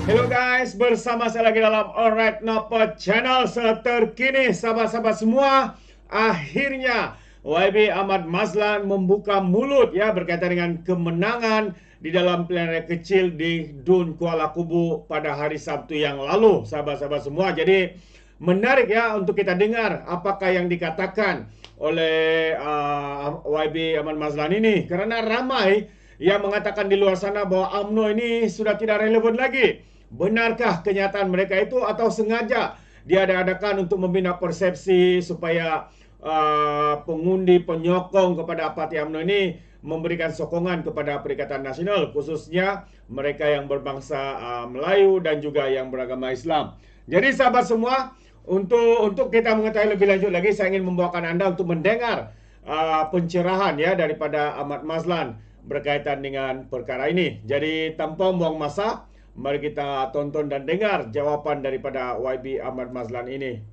Hello guys, bersama saya lagi dalam Alright Napa Channel terkini. Sahabat-sahabat semua, akhirnya YB Ahmad Mazlan membuka mulut ya berkaitan dengan kemenangan di dalam pilihan raya kecil di Dun Kuala Kubu pada hari Sabtu yang lalu, sahabat-sahabat semua. Jadi menarik ya untuk kita dengar apakah yang dikatakan oleh YB Ahmad Mazlan ini, karena ramai yang mengatakan di luar sana bahwa UMNO ini sudah tidak relevan lagi. Benarkah kenyataan mereka itu atau sengaja diada-adakan untuk membina persepsi supaya pengundi penyokong kepada parti UMNO ini memberikan sokongan kepada Perikatan Nasional, khususnya mereka yang berbangsa Melayu dan juga yang beragama Islam. Jadi sahabat semua, untuk kita mengetahui lebih lanjut lagi, saya ingin membawakan Anda untuk mendengar pencerahan ya daripada Ahmad Mazlan berkaitan dengan perkara ini. Jadi tanpa membuang masa, mari kita tonton dan dengar jawapan daripada YB Ahmad Mazlan ini.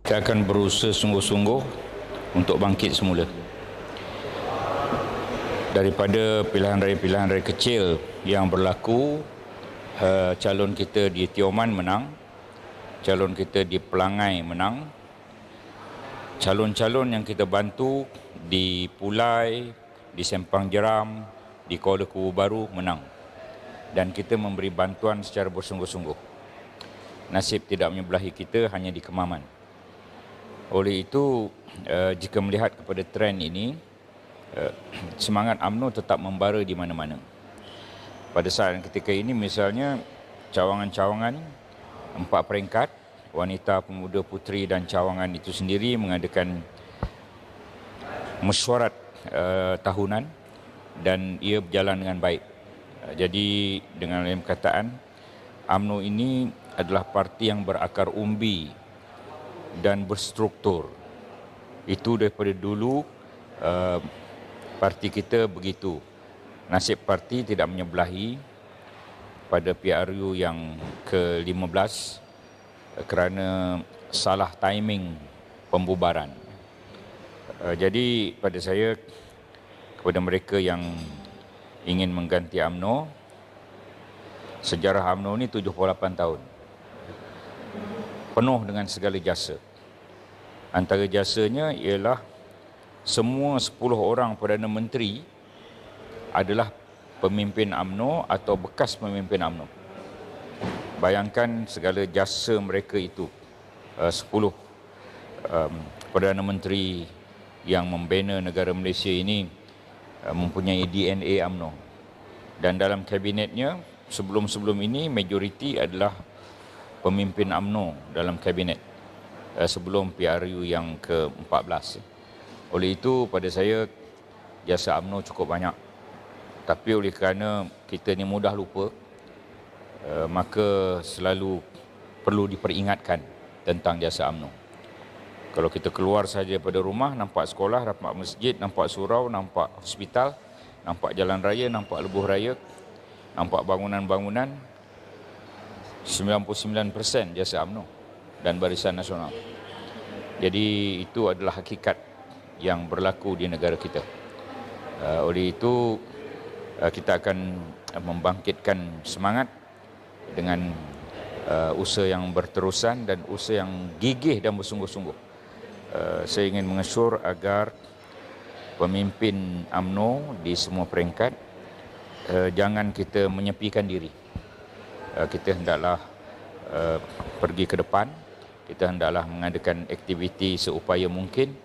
Kita akan berusaha sungguh-sungguh untuk bangkit semula. Daripada pilihan raya kecil yang berlaku, calon kita di Tioman menang, calon kita di Pelangai menang, calon-calon yang kita bantu di Pulai, di Sempang Jeram, di Kuala Kubu Baru menang. Dan kita memberi bantuan secara bersungguh-sungguh. Nasib tidak menyebelahi kita hanya di Kemaman. Oleh itu, jika melihat kepada trend ini, semangat UMNO tetap membara di mana-mana. Pada saat ketika ini misalnya, cawangan-cawangan 4 peringkat, wanita, pemuda, puteri dan cawangan itu sendiri mengadakan mesyuarat tahunan dan ia berjalan dengan baik. Jadi dengan lain perkataan, UMNO ini adalah parti yang berakar umbi dan berstruktur. Itu daripada dulu parti kita begitu. Nasib parti tidak menyebelahi pada PRU yang ke-15 kerana salah timing pembubaran. Jadi pada saya, kepada mereka yang ingin mengganti UMNO, sejarah UMNO ini 78 tahun. Penuh dengan segala jasa. Antara jasanya ialah semua 10 orang Perdana Menteri adalah pemimpin UMNO atau bekas pemimpin UMNO. Bayangkan segala jasa mereka itu. 10 Perdana Menteri yang membina negara Malaysia ini mempunyai DNA UMNO. Dan dalam kabinetnya, sebelum-sebelum ini, majoriti adalah pemimpin UMNO dalam kabinet sebelum PRU yang ke-14. Oleh itu, pada saya, jasa UMNO cukup banyak. Tapi oleh kerana kita ni mudah lupa, maka selalu perlu diperingatkan tentang jasa UMNO. Kalau kita keluar saja pada rumah, nampak sekolah, nampak masjid, nampak surau, nampak hospital, nampak jalan raya, nampak lebuh raya, nampak bangunan-bangunan, 99% jasa UMNO dan Barisan Nasional. Jadi itu adalah hakikat yang berlaku di negara kita. Oleh itu, kita akan membangkitkan semangat dengan usaha yang berterusan dan usaha yang gigih dan bersungguh-sungguh. Saya ingin mengesur agar pemimpin UMNO di semua peringkat jangan kita menyepikan diri. Kita hendaklah pergi ke depan, kita hendaklah mengadakan aktiviti seupaya mungkin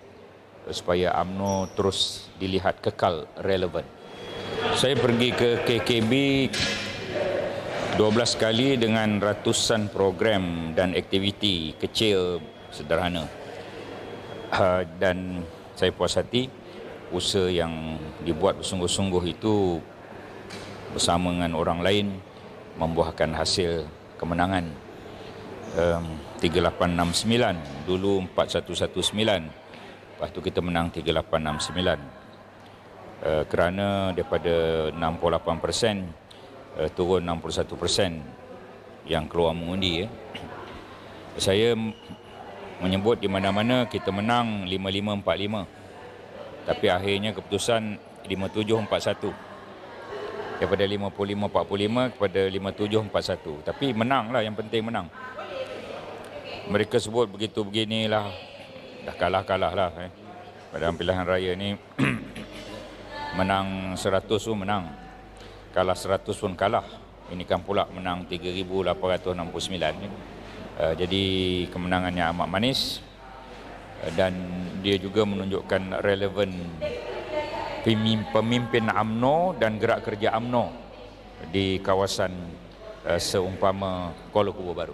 supaya UMNO terus dilihat kekal relevan. Saya pergi ke KKB 12 kali dengan ratusan program dan aktiviti kecil sederhana. Dan saya puas hati usaha yang dibuat bersungguh-sungguh itu bersama dengan orang lain membuahkan hasil kemenangan. 3869, dulu 4119, lepas tu kita menang 3869. Kerana daripada 68% turun 61% yang keluar mengundi. Saya menyebut di mana-mana kita menang 55-45. Tapi akhirnya keputusan 57-41. daripada 55-45 kepada 57-41. Tapi menanglah, yang penting menang. Mereka sebut begitu beginilah, dah kalah lah. Pada pilihan raya ni menang 100 pun menang, kalah 100 pun kalah. Ini kan pula menang 3,869. Jadi kemenangannya amat manis, dan dia juga menunjukkan relevan pemimpin UMNO dan gerak kerja UMNO di kawasan seumpama Kuala Kubu Baru.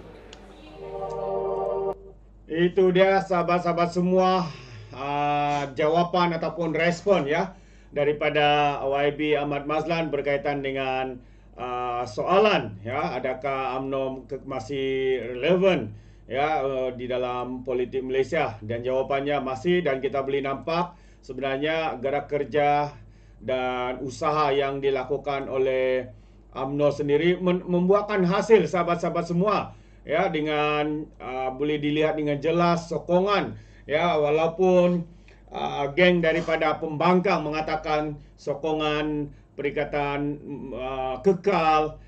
Itu dia sahabat-sahabat semua, jawapan ataupun respon ya daripada YB Ahmad Mazlan berkaitan dengan soalan ya, adakah UMNO masih relevan ya di dalam politik Malaysia, dan jawapannya masih. Dan kita boleh nampak sebenarnya gerak kerja dan usaha yang dilakukan oleh UMNO sendiri membuahkan hasil, sahabat-sahabat semua ya, dengan boleh dilihat dengan jelas sokongan ya, walaupun geng daripada pembangkang mengatakan sokongan Perikatan Kekal,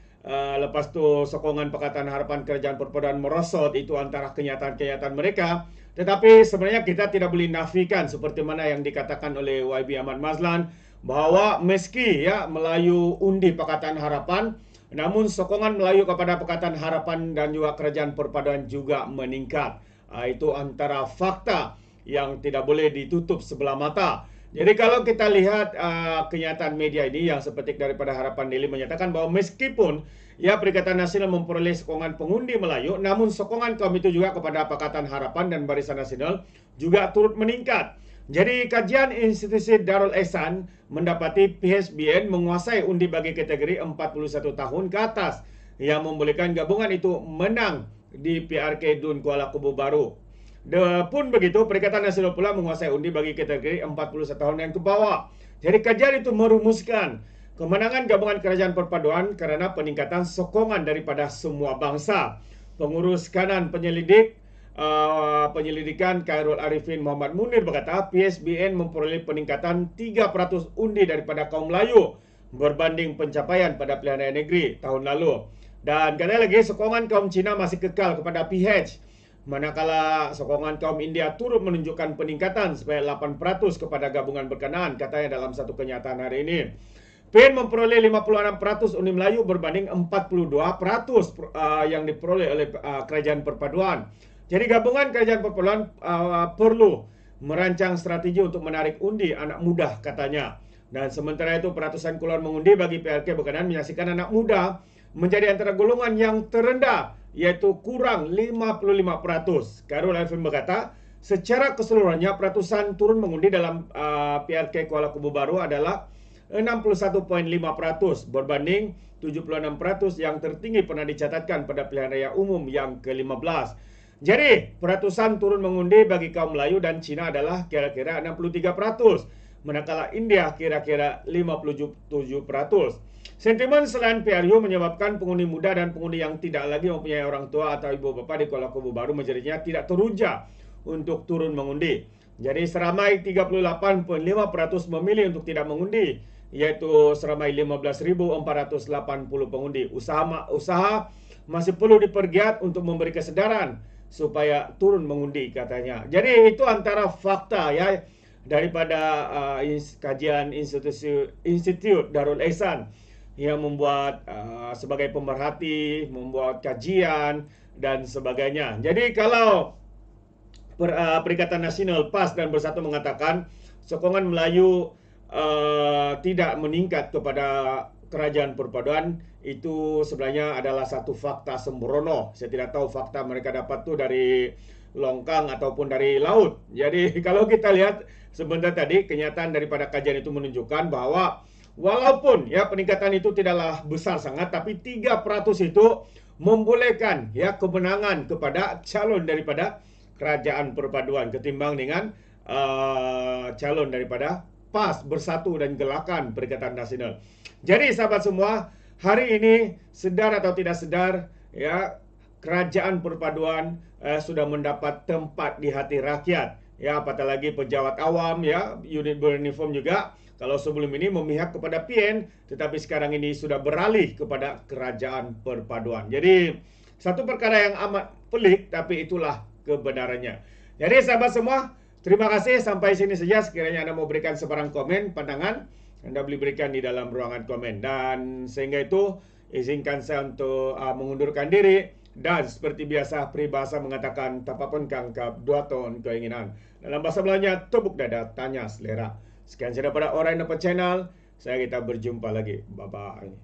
lepas tu sokongan Pakatan Harapan Kerajaan Perpaduan merosot, itu antara kenyataan-kenyataan mereka. Tetapi sebenarnya kita tidak boleh nafikan seperti mana yang dikatakan oleh YB Ahmad Mazlan, bahawa meski ya Melayu undi Pakatan Harapan, namun sokongan Melayu kepada Pakatan Harapan dan juga Kerajaan Perpaduan juga meningkat. Itu antara fakta yang tidak boleh ditutup sebelah mata. Jadi kalau kita lihat kenyataan media ini yang seperti daripada Harapan Daily menyatakan bahawa meskipun ya Perikatan Nasional memperoleh sokongan pengundi Melayu, namun sokongan kaum itu juga kepada Pakatan Harapan dan Barisan Nasional juga turut meningkat. Jadi kajian institusi Darul Ehsan mendapati PHBN menguasai undi bagi kategori 41 tahun ke atas yang membolehkan gabungan itu menang di PRK Dun Kuala Kubu Baru. Pun begitu, Perikatan Nasional pula menguasai undi bagi kategori 41 tahun yang ke bawah. Jadi kajian itu merumuskan kemenangan gabungan Kerajaan Perpaduan kerana peningkatan sokongan daripada semua bangsa. Pengurus kanan penyelidikan Khairul Arifin Muhammad Munir berkata PHBN memperoleh peningkatan 3% undi daripada kaum Melayu berbanding pencapaian pada pilihan raya negeri tahun lalu. Dan kata lagi, sokongan kaum Cina masih kekal kepada PH, manakala sokongan kaum India turut menunjukkan peningkatan sebanyak 8% kepada gabungan berkenaan, katanya dalam satu kenyataan hari ini. PN memperoleh 56% undi Melayu berbanding 42% yang diperoleh oleh Kerajaan Perpaduan. Jadi gabungan Kerajaan Perpaduan perlu merancang strategi untuk menarik undi anak muda, katanya. Dan sementara itu peratusan keluar mengundi bagi PRK berkenaan menyaksikan anak muda menjadi antara golongan yang terendah, iaitu kurang 55%. Khairul Arifin berkata, secara keseluruhannya peratusan turun mengundi dalam PRK Kuala Kubu Baru adalah 61.5% berbanding 76% yang tertinggi pernah dicatatkan pada pilihan raya umum yang ke-15. Jadi, peratusan turun mengundi bagi kaum Melayu dan Cina adalah kira-kira 63%, manakala India kira-kira 57%. Sentimen selain PRU menyebabkan pengundi muda dan pengundi yang tidak lagi mempunyai orang tua atau ibu bapa di Kuala Kubu Baru menjadinya tidak teruja untuk turun mengundi. Jadi seramai 38.5% memilih untuk tidak mengundi, iaitu seramai 15.480 pengundi. Usaha masih perlu dipergiat untuk memberi kesedaran supaya turun mengundi, katanya. Jadi itu antara fakta ya daripada kajian Institut Darul Ehsan yang membuat sebagai pemerhati, membuat kajian dan sebagainya. Jadi kalau Perikatan Nasional PAS dan Bersatu mengatakan sokongan Melayu tidak meningkat kepada Kerajaan Perpaduan, itu sebenarnya adalah satu fakta sembrono. Saya tidak tahu fakta mereka dapat tu dari longkang ataupun dari laut. Jadi kalau kita lihat sebentar tadi, kenyataan daripada kajian itu menunjukkan bahwa walaupun ya peningkatan itu tidaklah besar sangat, tapi 3% itu membolehkan ya kemenangan kepada calon daripada Kerajaan Perpaduan ketimbang dengan calon daripada PAS, Bersatu dan Gerakan Perikatan Nasional. Jadi sahabat semua, hari ini sedar atau tidak sedar ya Kerajaan Perpaduan sudah mendapat tempat di hati rakyat. ya apatah lagi pejabat awam ya, unit beruniform juga. Kalau sebelum ini memihak kepada PN, tetapi sekarang ini sudah beralih kepada kerajaan perpaduan. Jadi satu perkara yang amat pelik, tapi itulah kebenarannya. Jadi sahabat semua, terima kasih sampai sini saja. Sekiranya Anda mau berikan sebarang komen, pandangan, Anda boleh berikan di dalam ruangan komen. Dan sehingga itu, izinkan saya untuk mengundurkan diri. Dan seperti biasa, peribahasa mengatakan, tapapun kangkap, dua ton keinginan. Dalam bahasa Melayunya, tepuk dada, tanya selera. Sekian saja daripada Alright Nampak Channel. Kita berjumpa lagi. Bye-bye.